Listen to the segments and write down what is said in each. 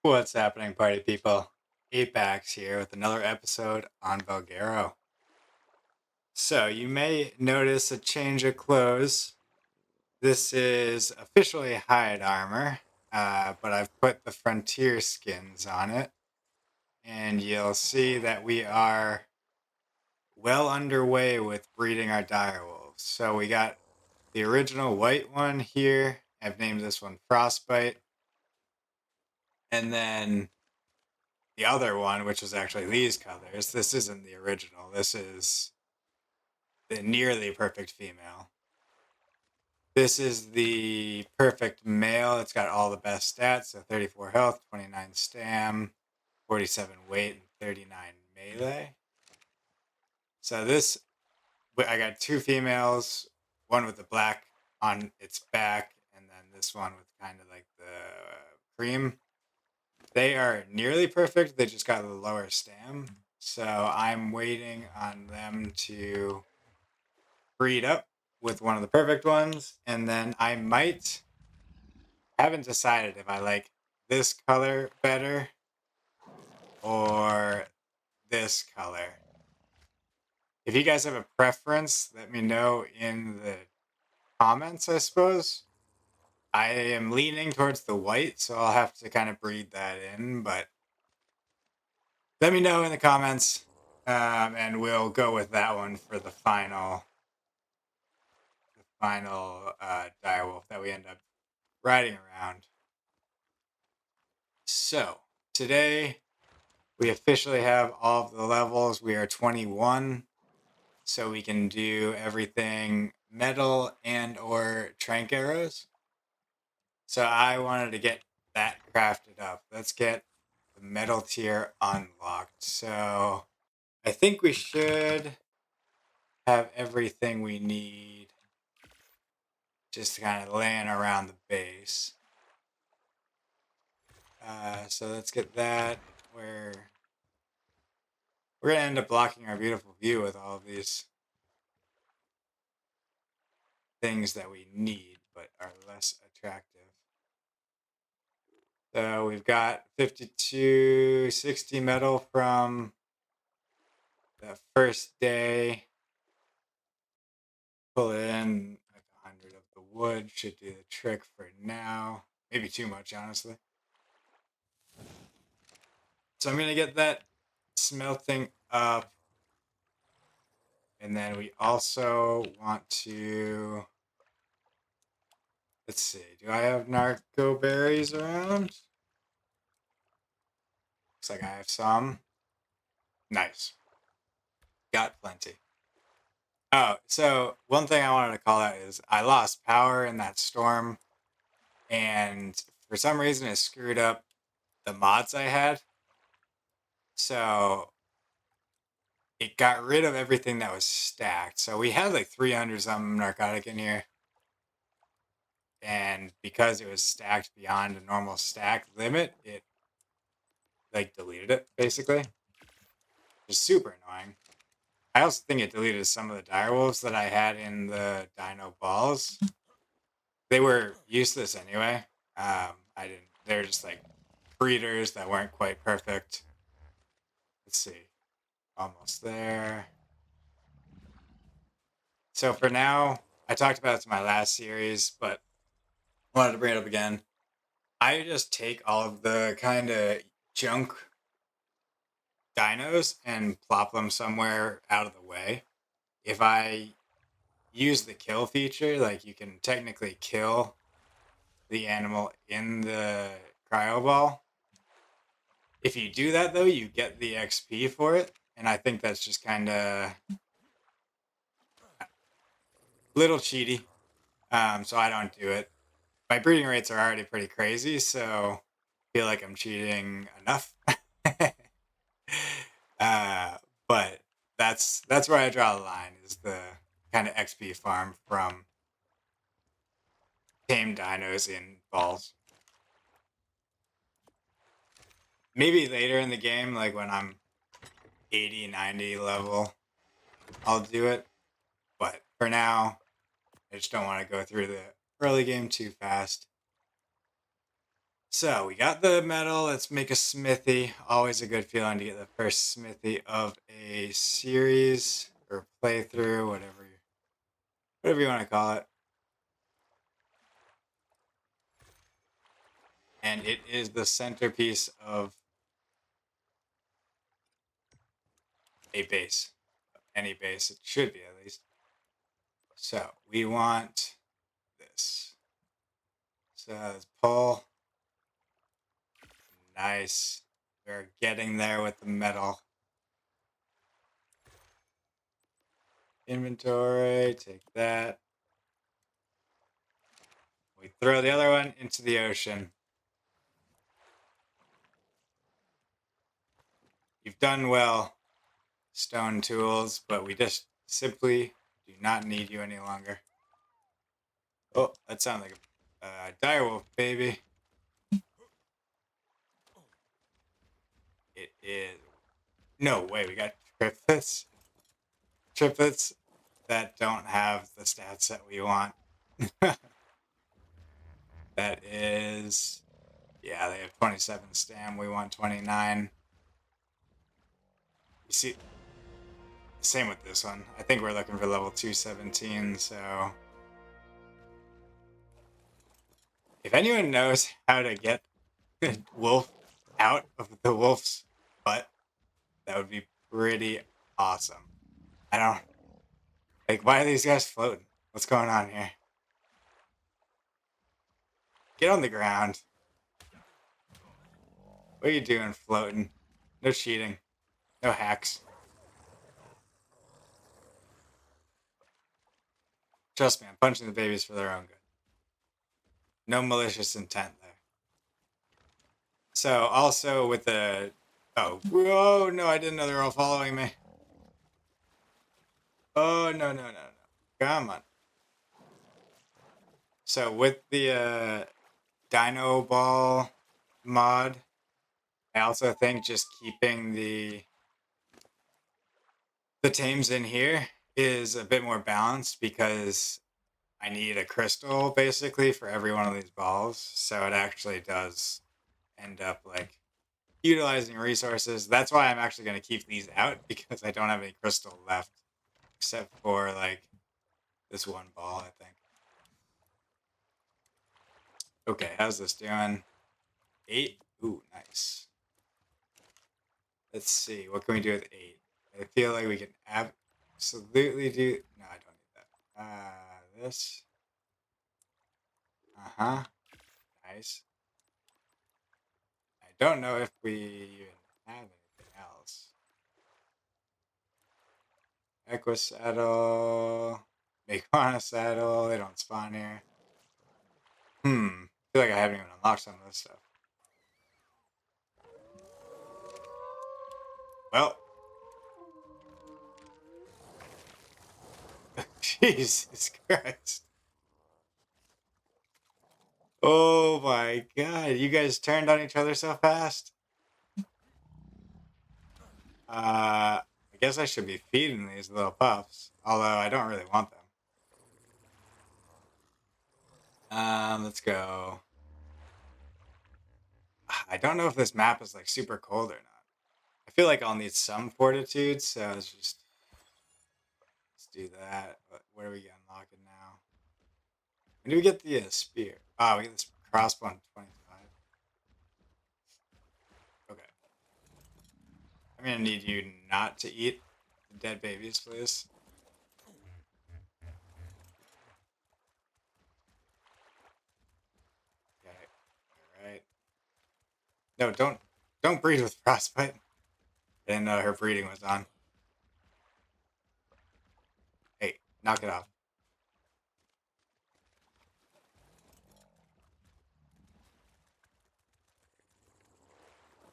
What's happening, party people? Apex here with another episode on Valguero. So, you may notice a change of clothes. This is officially hide armor, but I've put the frontier skins on it, and you'll see that we are well underway with breeding our direwolves. So, we got the original white one here. I've named this one Frostbite, and then the other one, which is actually these colors. This isn't the original. This is the nearly perfect female. This is the perfect male. It's got all the best stats. So 34 health, 29 stam, 47 weight, and 39 melee. So this, I got two females, one with the black on its back, and then this one with kind of like the cream. They are nearly perfect. They just got a lower stam. So I'm waiting on them to breed up with one of the perfect ones. And then I haven't decided if I like this color better or this color. If you guys have a preference, let me know in the comments, I suppose. I am leaning towards the white, so I'll have to kind of breed that in, but let me know in the comments, and we'll go with that one for the final direwolf that we end up riding around. So today we officially have all of the levels. We are 21, so we can do everything metal and or trank arrows. So I wanted to get that crafted up. Let's get the metal tier unlocked. So I think we should have everything we need just kind of laying around the base. So let's get that. We're gonna end up blocking our beautiful view with all of these things that we need but are less attractive. So we've got 5260 metal from the first day. Pull in like 100 of the wood. Should do the trick for now. Maybe too much, honestly. So I'm gonna get that smelting up. And then we also want to, let's see, do I have narco berries around? Looks like I have some. Nice. Got plenty. Oh, so one thing I wanted to call out is I lost power in that storm, and for some reason it screwed up the mods I had. So it got rid of everything that was stacked. So we had like 300 something narcotic in here. And because it was stacked beyond a normal stack limit, it like deleted it basically. Which is super annoying. I also think it deleted some of the direwolves that I had in the dino balls. They were useless anyway. I didn't. They're just like breeders that weren't quite perfect. Let's see. Almost there. So for now, I talked about it in my last series, but I wanted to bring it up again. I just take all of the kind of junk dinos and plop them somewhere out of the way. If I use the kill feature, like you can technically kill the animal in the cryo ball. If you do that though, you get the XP for it, and I think that's just kind of a little cheaty. So I don't do it. My breeding rates are already pretty crazy, so I feel like I'm cheating enough. uh, but that's where I draw the line, is the kind of XP farm from tame dinos in balls. Maybe later in the game, like when I'm 80, 90 level, I'll do it. But for now, I just don't want to go through the early game too fast. So we got the metal. Let's make a smithy. Always a good feeling to get the first smithy of a series or playthrough, whatever you want to call it. And it is the centerpiece of a base, any base. It should be at least. So we want this. So let's pull. Nice. We're getting there with the metal. Inventory, take that. We throw the other one into the ocean. You've done well, stone tools, but we just simply do not need you any longer. Oh, that sounds like a direwolf, baby. It is. No way, we got triplets. Triplets that don't have the stats that we want. That is. Yeah, they have 27 stam. We want 29. You see, same with this one. I think we're looking for level 217, so. If anyone knows how to get the wolf out of the wolf's butt, that would be pretty awesome. I don't. Like, why are these guys floating? What's going on here? Get on the ground. What are you doing floating? No cheating. No hacks. Trust me, I'm punching the babies for their own good. No malicious intent there. So, also with the... Oh, whoa, no, I didn't know they were all following me. Oh, no, no, no, no. Come on. So, with the Dino Ball mod, I also think just keeping the tames in here is a bit more balanced because I need a crystal basically for every one of these balls. So it actually does end up like utilizing resources. That's why I'm actually going to keep these out because I don't have any crystal left except for like this one ball, I think. Okay, how's this doing? 8? Ooh, nice. Let's see. What can we do with 8? I feel like we can absolutely do... No, I don't need that. This. Uh-huh. Nice. I don't know if we even have anything else. Equa saddle. Make on a saddle. They don't spawn here. I feel like I haven't even unlocked some of this stuff. Well. Jesus Christ. Oh my god. You guys turned on each other so fast. I guess I should be feeding these little pups. Although I don't really want them. Let's go. I don't know if this map is like super cold or not. I feel like I'll need some fortitude, so let's do that. What are we unlocking now? When do we get the spear? Oh, we get this crossbow on 25. Okay. I'm gonna need you not to eat the dead babies, please. Okay. Alright. No, don't breed with frostbite. I didn't know her breeding was on. Hey, knock it off.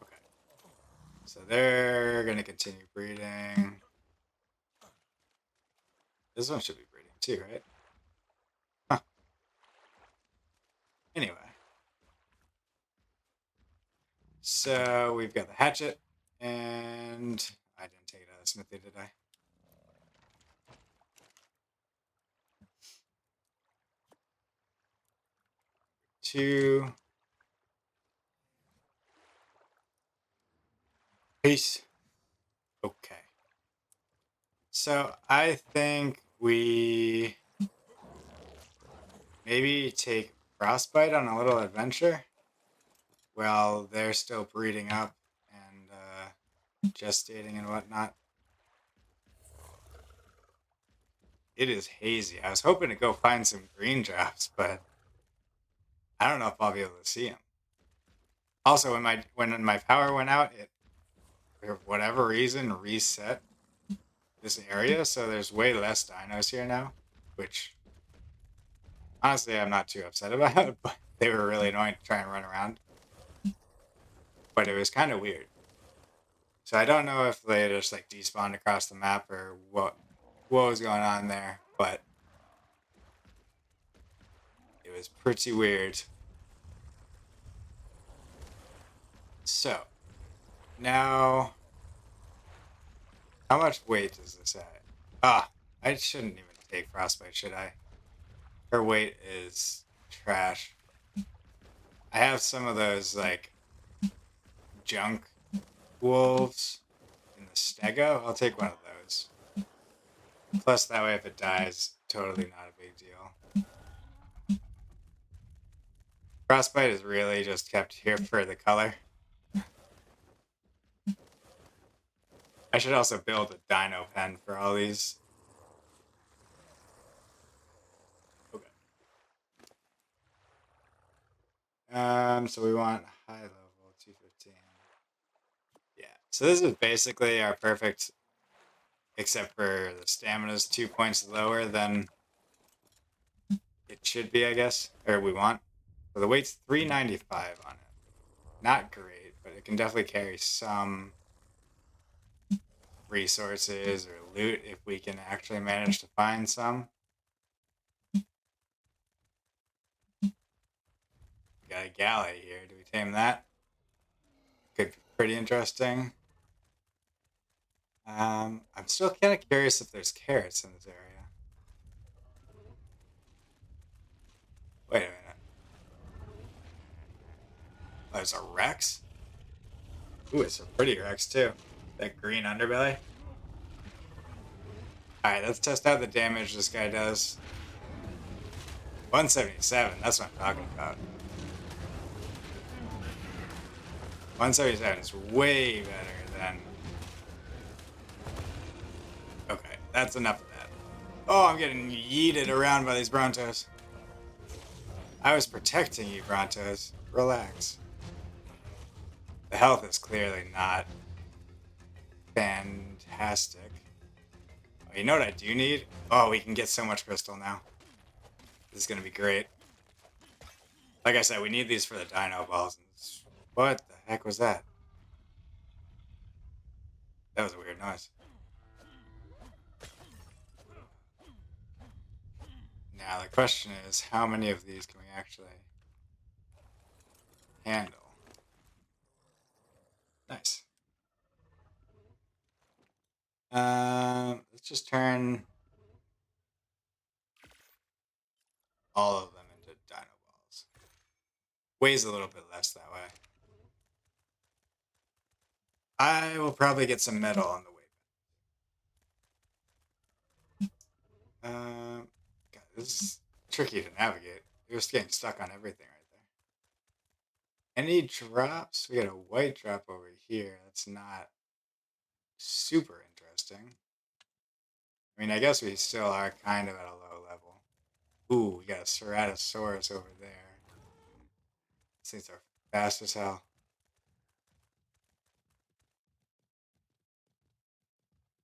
Okay. So they're gonna continue breeding. This one should be breeding too, right? Huh. Anyway. So we've got the hatchet, and I didn't take it out of the smithy, did I? Two. Peace. Okay. So I think we maybe take Frostbite on a little adventure while they're still breeding up and gestating and whatnot. It is hazy. I was hoping to go find some green drops, but I don't know if I'll be able to see them. Also, when my power went out, it for whatever reason reset this area, so there's way less dinos here now, which honestly I'm not too upset about, but they were really annoying to try and run around. But it was kind of weird. So I don't know if they just like despawned across the map or what was going on there, but it was pretty weird. So now, how much weight is this at? Ah, I shouldn't even take Frostbite, should I? Her weight is trash. I have some of those like junk wolves in the stego. I'll take one of those. Plus, that way, if it dies, totally not a big deal. Frostbite is really just kept here for the color. I should also build a dino pen for all these. Okay. So we want high level 215. Yeah. So this is basically our perfect, except for the stamina's 2 points lower than it should be, I guess, or we want. So the weight's 395 on it. Not great, but it can definitely carry some resources or loot if we can actually manage to find some. We got a galley here. Do we tame that? Could be pretty interesting. I'm still kind of curious if there's carrots in this area. Wait a minute. Oh, there's a Rex? Ooh, it's a pretty Rex too. That green underbelly. Alright, let's test out the damage this guy does. 177, that's what I'm talking about. 177 is way better than... Okay, that's enough of that. Oh, I'm getting yeeted around by these Brontos. I was protecting you, Brontos. Relax. The health is clearly not fantastic. Oh, you know what I do need? Oh, we can get so much crystal now. This is going to be great. Like I said, we need these for the dino balls. What the heck was that? That was a weird noise. Now, the question is, how many of these can we actually handle? Nice. Let's just turn all of them into dino balls. Weighs a little bit less that way. I will probably get some metal on the way. God, this is tricky to navigate. You're just getting stuck on everything right there. Any drops? We got a white drop over here. That's not super interesting. I mean, I guess we still are kind of at a low level. Ooh, we got a Ceratosaurus over there. These things are fast as hell.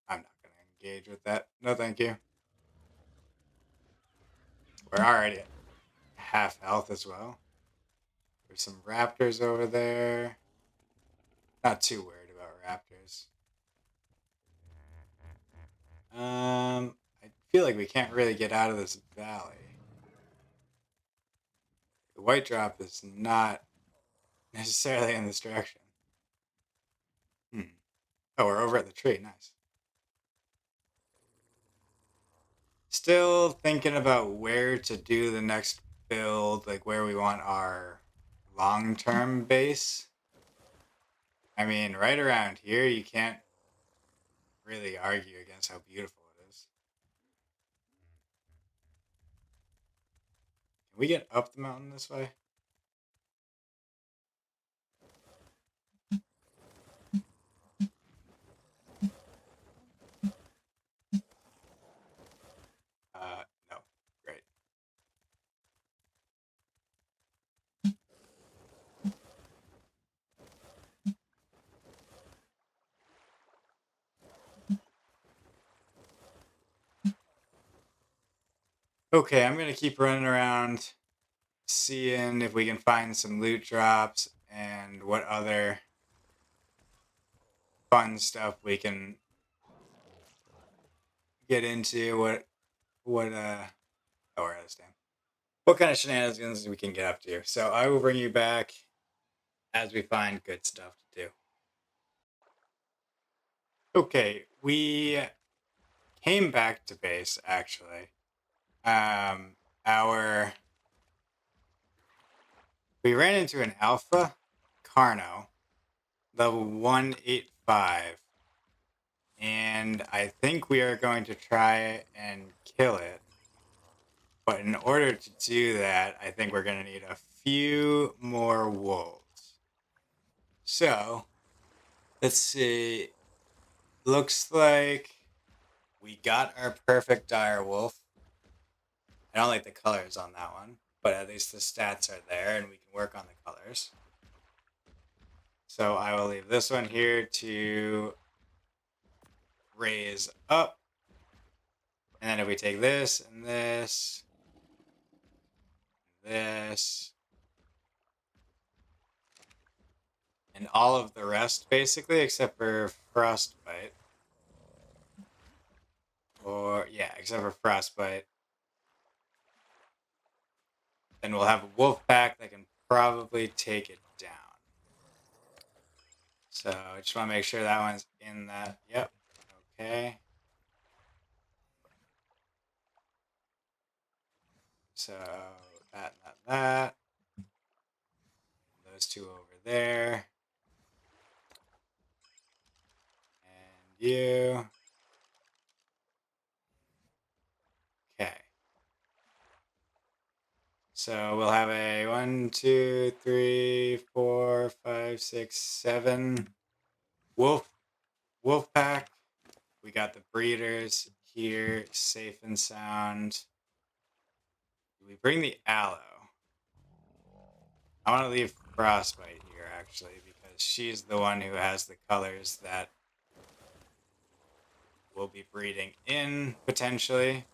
I'm not going to engage with that. No, thank you. We're already at half health as well. There's some raptors over there. Not too worried about raptors. I feel like we can't really get out of this valley. The white drop is not necessarily in this direction. Oh, we're over at the tree. Nice. Still thinking about where to do the next build, like where we want our long-term base. I mean, right around here, you can't really argue against how beautiful it is. Can we get up the mountain this way? No. Great. Okay, I'm gonna keep running around, seeing if we can find some loot drops and what other fun stuff we can get into. What oh, where is damn. What kind of shenanigans we can get up to. So I will bring you back as we find good stuff to do. Okay, we came back to base actually. Um, our we ran into an Alpha Carno, level 185, and I think we are going to try and kill it. But in order to do that, I think we're going to need a few more wolves. So, let's see. Looks like we got our perfect direwolf. I don't like the colors on that one, but at least the stats are there and we can work on the colors. So I will leave this one here to raise up. And then if we take this and this, this, and all of the rest basically, except for frostbite. Or, yeah, except for frostbite. Then we'll have a wolf pack that can probably take it down. So I just want to make sure that one's in that. Yep. Okay. So that. Those two over there. And you. Okay. So we'll have a 1, 2, 3, 4, 5, 6, 7 wolf pack. We got the breeders here, safe and sound. We bring the aloe. I want to leave frostbite here actually because she's the one who has the colors that we'll be breeding in potentially.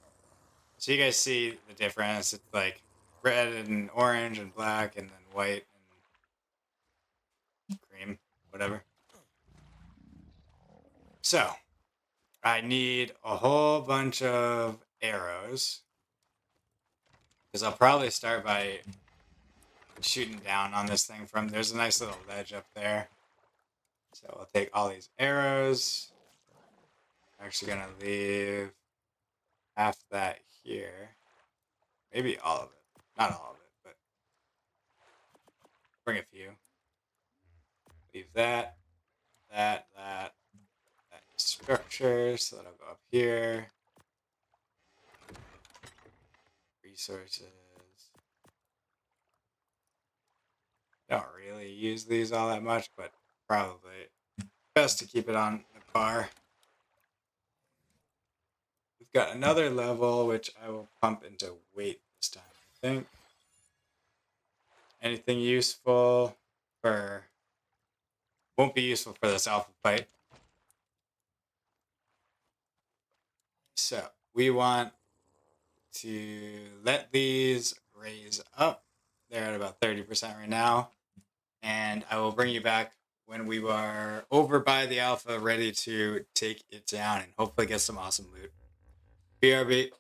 So you guys see the difference. It's like red and orange and black and then white and cream, whatever. So I need a whole bunch of arrows because I'll probably start by shooting down on this thing from, there's a nice little ledge up there. So I'll take all these arrows. I'm actually going to leave half that here. Maybe all of it. Not all of it, but bring a few. Leave that, that, structure. So that'll go up here. Resources. Don't really use these all that much, but probably best to keep it on the bar. We've got another level, which I will pump into weight this time, I think. Anything useful for... Won't be useful for this alpha fight. So we want to let these raise up. They're at about 30% right now. And I will bring you back when we are over by the alpha, ready to take it down and hopefully get some awesome loot. BRB.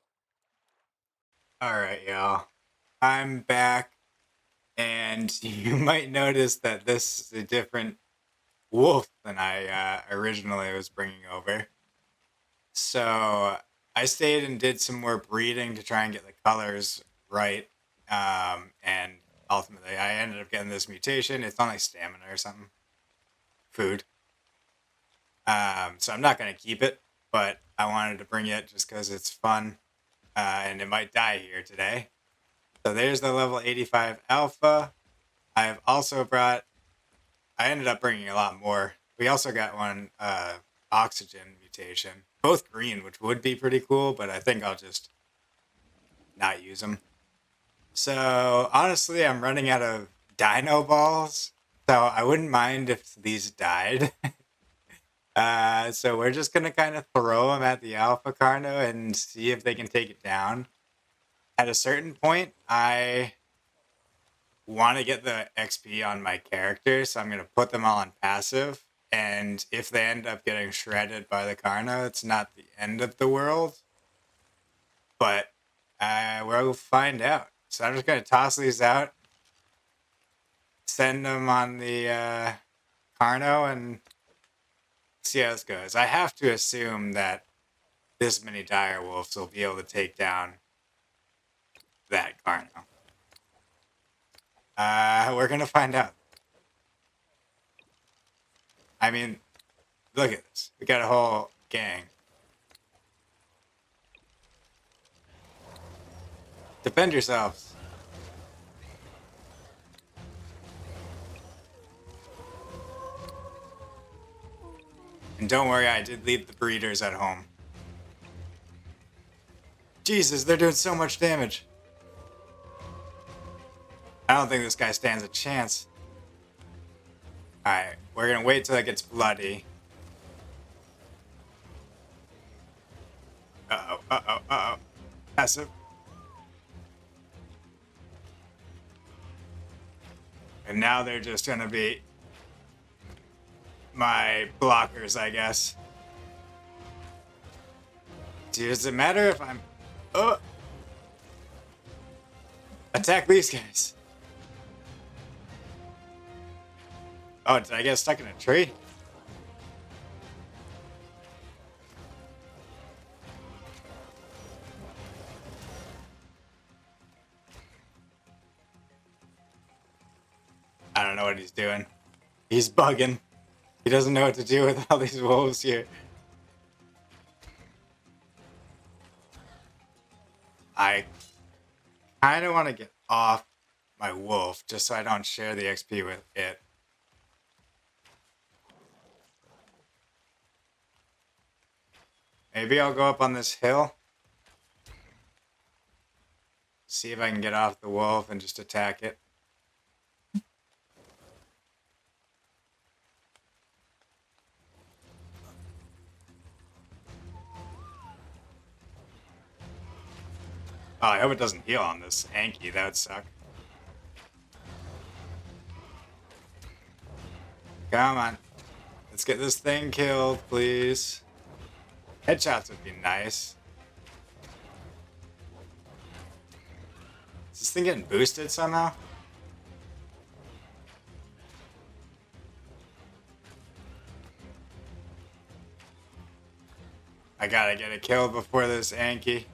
All right, y'all. I'm back. And you might notice that this is a different wolf than I originally was bringing over. So I stayed and did some more breeding to try and get the colors right. And ultimately, I ended up getting this mutation. It's on like stamina or something. food. So I'm not going to keep it, but I wanted to bring it just because it's fun, and it might die here today. So there's the level 85 alpha. I have also brought, I ended up bringing a lot more. We also got one oxygen mutation, both green, which would be pretty cool, but I think I'll just not use them. So honestly, I'm running out of dino balls, so I wouldn't mind if these died. So we're just gonna kind of throw them at the Alpha Carno and see if they can take it down. At a certain point, I want to get the XP on my character, so I'm gonna put them all on passive. And if they end up getting shredded by the Carno, it's not the end of the world. But we'll find out. So I'm just gonna toss these out, send them on the Carno, and see how this goes. I have to assume that this many direwolves will be able to take down that Carno. We're gonna find out. I mean, look at this. We got a whole gang. Defend yourselves. And don't worry, I did leave the breeders at home. Jesus, they're doing so much damage. I don't think this guy stands a chance. Alright, we're gonna wait till it gets bloody. Uh-oh, uh-oh, uh-oh. Passive. And now they're just gonna be my blockers, I guess. Does it matter if I'm... Oh! Attack these guys. Oh, did I get stuck in a tree? I don't know what he's doing. He's bugging. He doesn't know what to do with all these wolves here. I kind of want to get off my wolf just so I don't share the XP with it. Maybe I'll go up on this hill. See if I can get off the wolf and just attack it. Oh, I hope it doesn't heal on this Anki. That would suck. Come on. Let's get this thing killed, please. Headshots would be nice. Is this thing getting boosted somehow? I gotta get it killed before this Anki.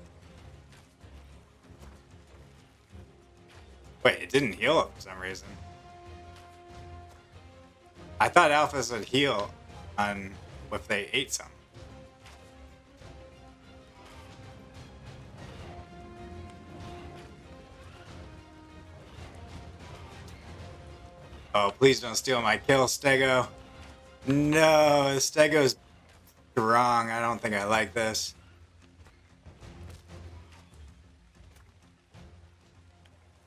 Wait, it didn't heal it for some reason. I thought alphas would heal on if they ate some. Oh, please don't steal my kill, Stego. No, Stego's strong. I don't think I like this.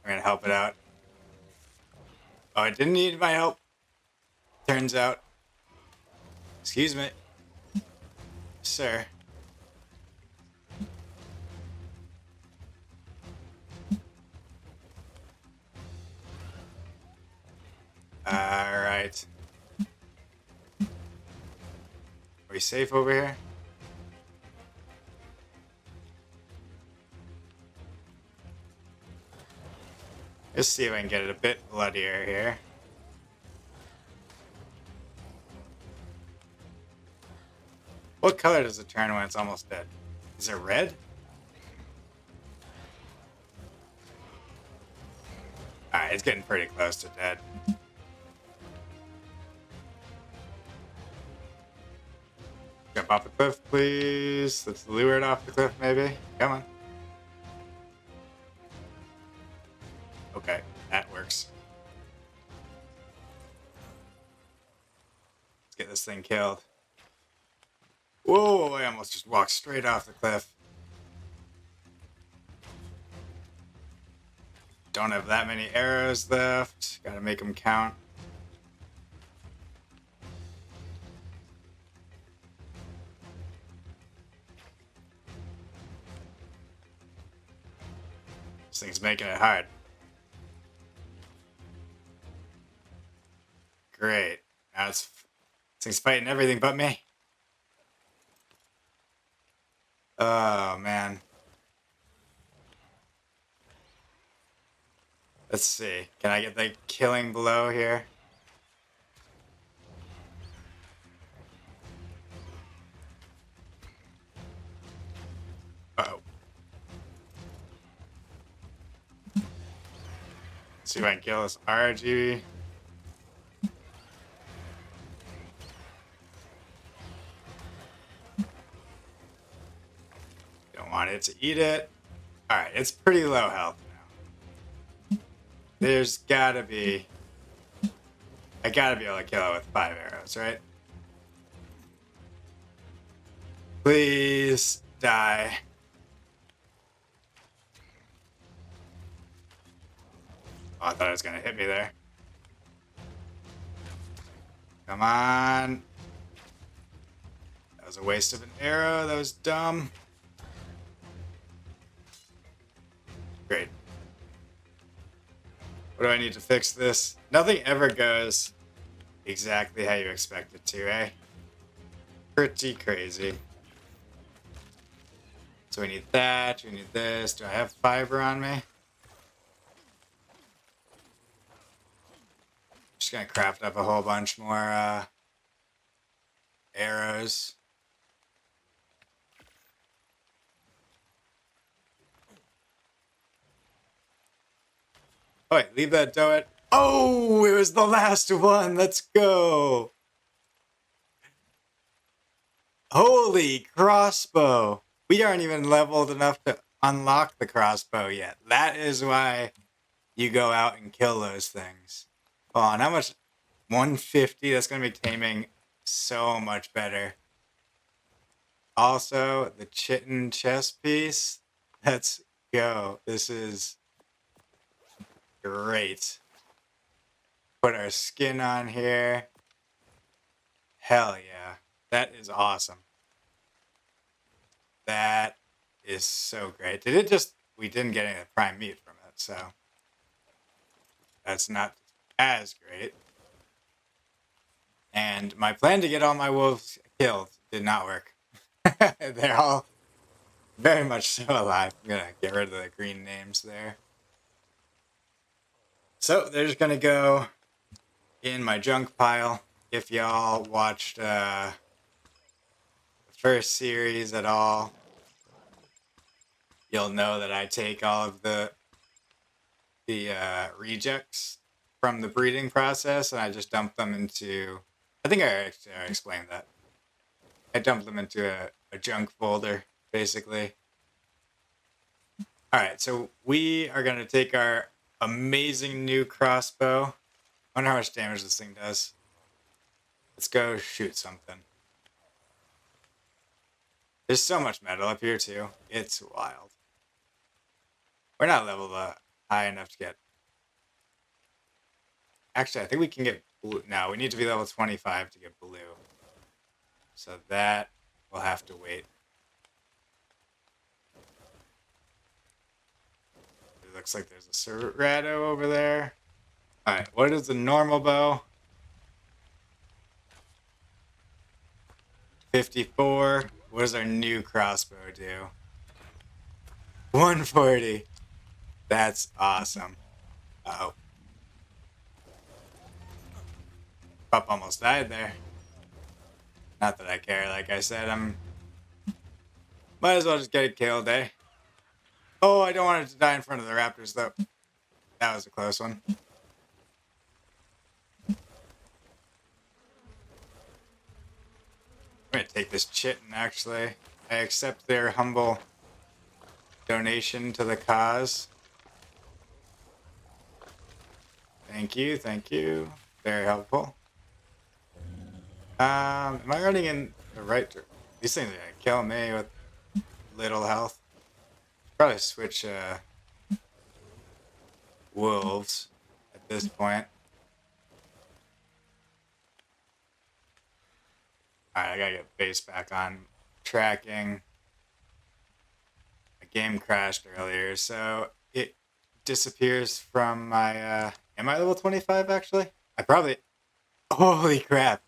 I'm gonna help it out. Oh, it didn't need my help. Turns out. Excuse me. Sir. Alright. Are we safe over here? Let's see if I can get it a bit bloodier here. What color does it turn when it's almost dead? Is it red? Alright, it's getting pretty close to dead. Jump off the cliff, please. Let's lure it off the cliff, maybe. Come on. Okay, that works. Let's get this thing killed. Whoa, I almost just walked straight off the cliff. Don't have that many arrows left. Gotta make them count. This thing's making it hard. Great. Now this thing's fighting everything but me. Oh, man. Let's see. Can I get the killing blow here? Uh-oh. See if I can kill this RG. Don't want it to eat it. Alright, it's pretty low health now. There's gotta be... I gotta be able to kill it with 5 arrows, right? Please die. Oh, I thought it was gonna hit me there. Come on. That was a waste of an arrow. That was dumb. Great. What do I need to fix this? Nothing ever goes exactly how you expect it to, eh? Pretty crazy. So we need that. We need this. Do I have fiber on me? Just gonna craft up a whole bunch more arrows. Oh wait, leave that dough. Oh, it was the last one. Let's go. Holy crossbow. We aren't even leveled enough to unlock the crossbow yet. That is why you go out and kill those things. Oh, and how much? 150. That's going to be taming so much better. Also, the chitin chest piece. Let's go. This is great. Put our skin on here. Hell yeah. That is awesome. That is so great. Did it just... We didn't get any of the prime meat from it, so... That's not as great. And my plan to get all my wolves killed did not work. They're all very much so alive. I'm gonna get rid of the green names there. So they're just gonna go in my junk pile. If y'all watched the first series at all, you'll know that I take all of the rejects from the breeding process and I just dump them into... I think I explained that. I dumped them into a junk folder, basically. Alright, so we are going to take our amazing new crossbow. I wonder how much damage this thing does. Let's go shoot something. There's so much metal up here, too. It's wild. We're not leveled high enough to get... Actually, I think we can get blue. No, we need to be level 25 to get blue. So that will have to wait. It looks like there's a Serrato over there. Alright, what is the normal bow? 54. What does our new crossbow do? 140. That's awesome. Uh-oh. Pup almost died there. Not that I care, like I said, might as well just get it killed, eh? Oh, I don't want it to die in front of the raptors, though. That was a close one. I'm gonna take this chitin, actually. I accept their humble donation to the cause. Thank you, thank you. Very helpful. Am I running in the right direction? These things are gonna kill me with little health. Probably switch wolves at this point. Alright, I gotta get base back on tracking. My game crashed earlier, so it disappears from my am I level 25 actually? I probably holy crap.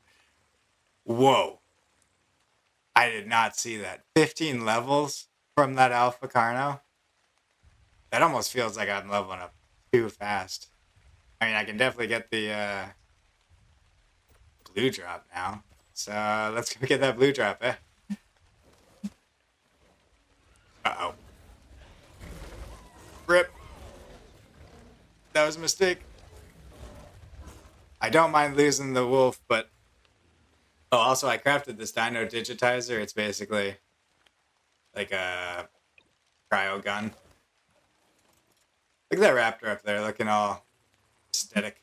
Whoa. I did not see that. 15 levels from that Alpha Carno. That almost feels like I'm leveling up too fast. I mean, I can definitely get the blue drop now. So let's go get that blue drop, eh? Uh-oh. Rip. That was a mistake. I don't mind losing the wolf, but... Oh, also, I crafted this dino digitizer. It's basically like a cryo gun. Look at that raptor up there looking all aesthetic.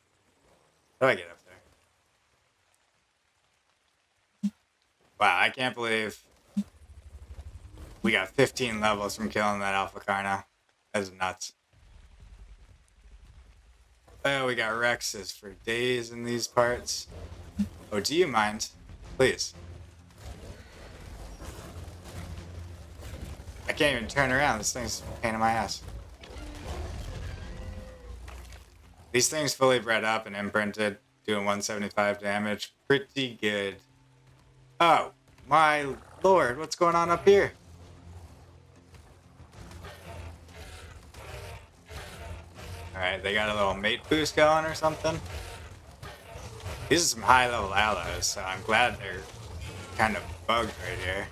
How do I get up there? Wow, I can't believe we got 15 levels from killing that Alpha Carno. That's nuts. Oh, we got Rexes for days in these parts. Oh, do you mind? Please. I can't even turn around. This thing's a pain in my ass. These things fully bred up and imprinted, doing 175 damage. Pretty good. Oh, my lord. What's going on up here? Alright, they got a little mate boost going or something. These are some high-level allos, so I'm glad they're kind of bugged right here.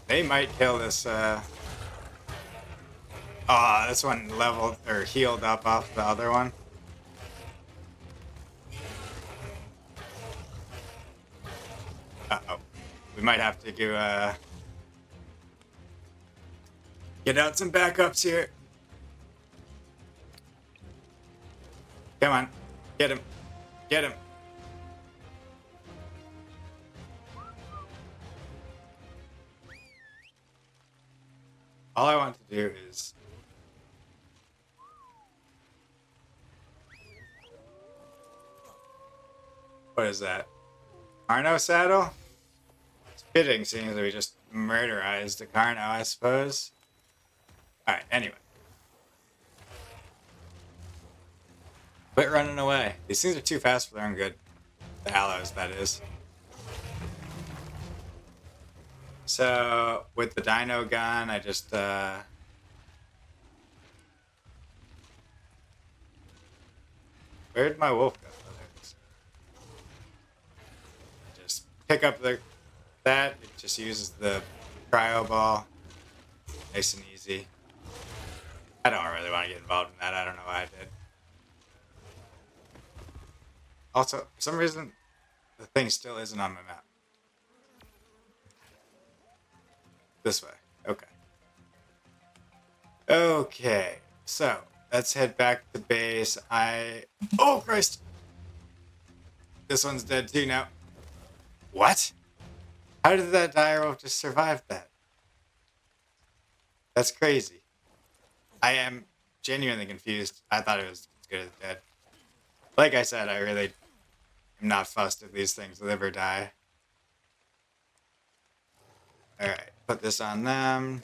They might kill this, oh, this one leveled, or healed up off the other one. Uh-oh. We might have to do, get out some backups here. Come on. Get him. Get him. All I want to do is... What is that? Carno saddle? It's fitting, seeing that we just murderized the Carno, I suppose. Alright, anyway. Quit running away. These things are too fast for their own good. The allos, that is. So, with the dino gun, I just, where did my wolf go? Oh, there it is. Just pick up that. It just uses the cryo ball. Nice and easy. I don't really want to get involved in that. I don't know why I did. Also, for some reason, the thing still isn't on my map. This way. Okay. Okay. So, let's head back to base. Oh, Christ! This one's dead too now. What? How did that direwolf just survive that? That's crazy. I am genuinely confused. I thought it was as good as dead. Like I said, I really am not fussed if these things live or die. Alright, put this on them.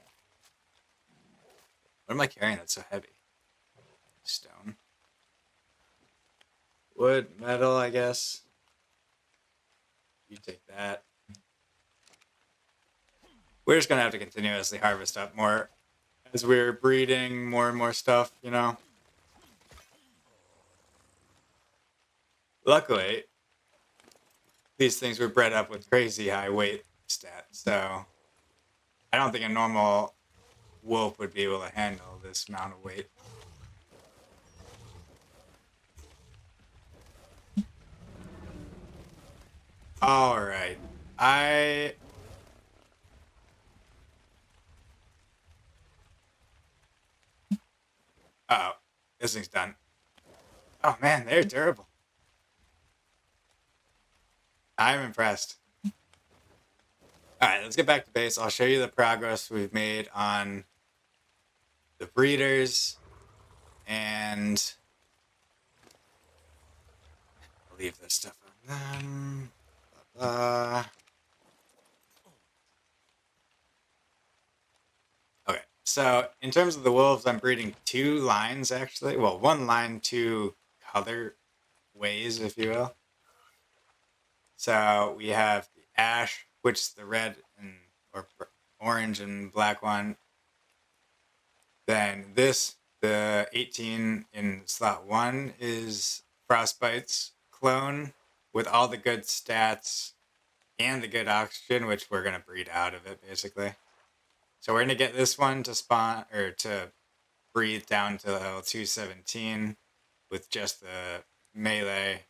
What am I carrying that's so heavy? Stone. Wood, metal, I guess. You take that. We're just gonna have to continuously harvest up more as we're breeding more and more stuff, you know? Luckily, these things were bred up with crazy high weight stats, so I don't think a normal wolf would be able to handle this amount of weight. All right. Oh, this thing's done. Oh man, they're durable. I'm impressed. All right, let's get back to base. I'll show you the progress we've made on the breeders, and I'll leave this stuff on them. Blah, blah. Okay, so in terms of the wolves, I'm breeding 2 lines actually. Well, 1 line, 2 color ways, if you will. So we have the ash, which is the red and or orange and black one. Then this, the 18 in slot 1, is Frostbite's clone with all the good stats and the good oxygen, which we're gonna breed out of it basically. So we're gonna get this one to spawn or to breathe down to level 217 with just the melee,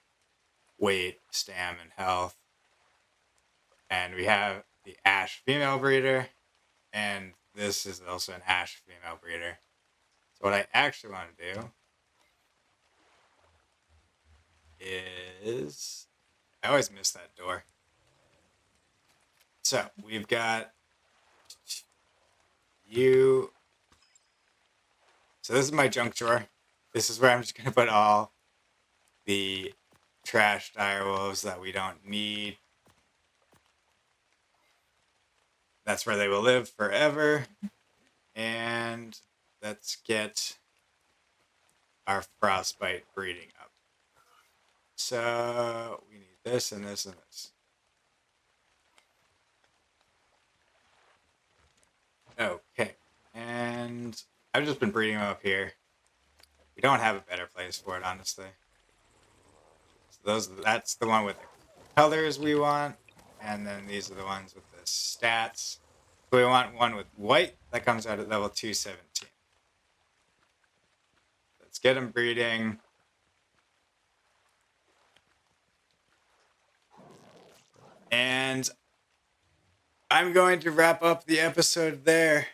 weight, stam, and health. And we have the Ash female breeder, and this is also an Ash female breeder. So what I actually want to do is, I always miss that door. So we've got you. So this is my junk drawer. This is where I'm just going to put all the trash direwolves that we don't need. That's where they will live forever. And let's get our frostbite breeding up. So we need this and this and this. Okay. And I've just been breeding them up here. We don't have a better place for it, honestly. So that's the one with the colors we want. And then these are the ones with the stats. So we want one with white that comes out at level 217. Let's get them breeding. And I'm going to wrap up the episode there.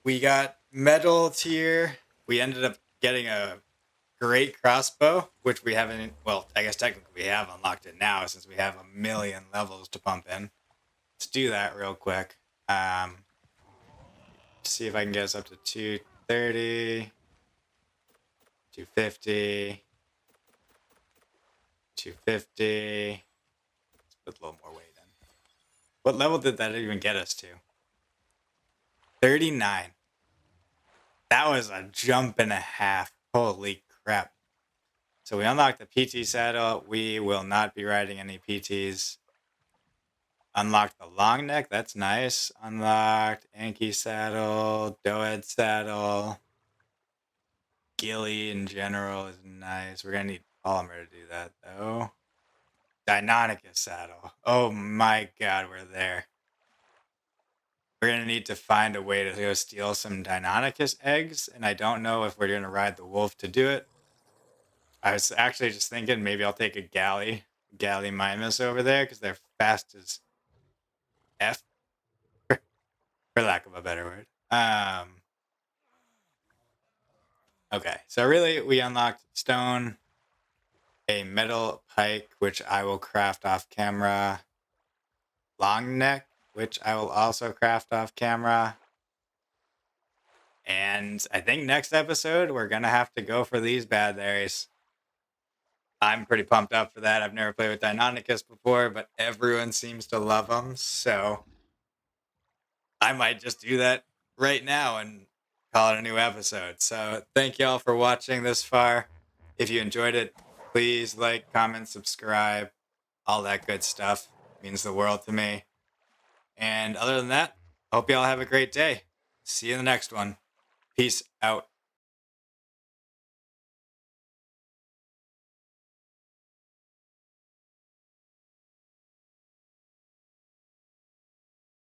We got metal tier. We ended up getting a great crossbow, which we haven't, well, I guess technically we have unlocked it now since we have 1,000,000 levels to pump in. Let's do that real quick. See if I can get us up to 230, 250, 250. Let's put a little more weight in. What level did that even get us to? 39. That was a jump and a half. Holy crap. So we unlocked the PT saddle. We will not be riding any PTs. Unlocked the long neck. That's nice. Unlocked Anki saddle, Doed saddle. Gilly in general is nice. We're going to need polymer to do that, though. Deinonychus saddle. Oh my god, we're there. We're going to need to find a way to go steal some Deinonychus eggs, and I don't know if we're going to ride the wolf to do it. I was actually just thinking maybe I'll take a galley mimus over there, because they're fast as F, for lack of a better word. Okay, so really we unlocked stone, a metal pike, which I will craft off camera, long neck, which I will also craft off camera. And I think next episode, we're going to have to go for these bad berries. I'm pretty pumped up for that. I've never played with Deinonychus before, but everyone seems to love them. So I might just do that right now and call it a new episode. So thank you all for watching this far. If you enjoyed it, please like, comment, subscribe, all that good stuff. It means the world to me. And other than that, I hope you all have a great day. See you in the next one. Peace out.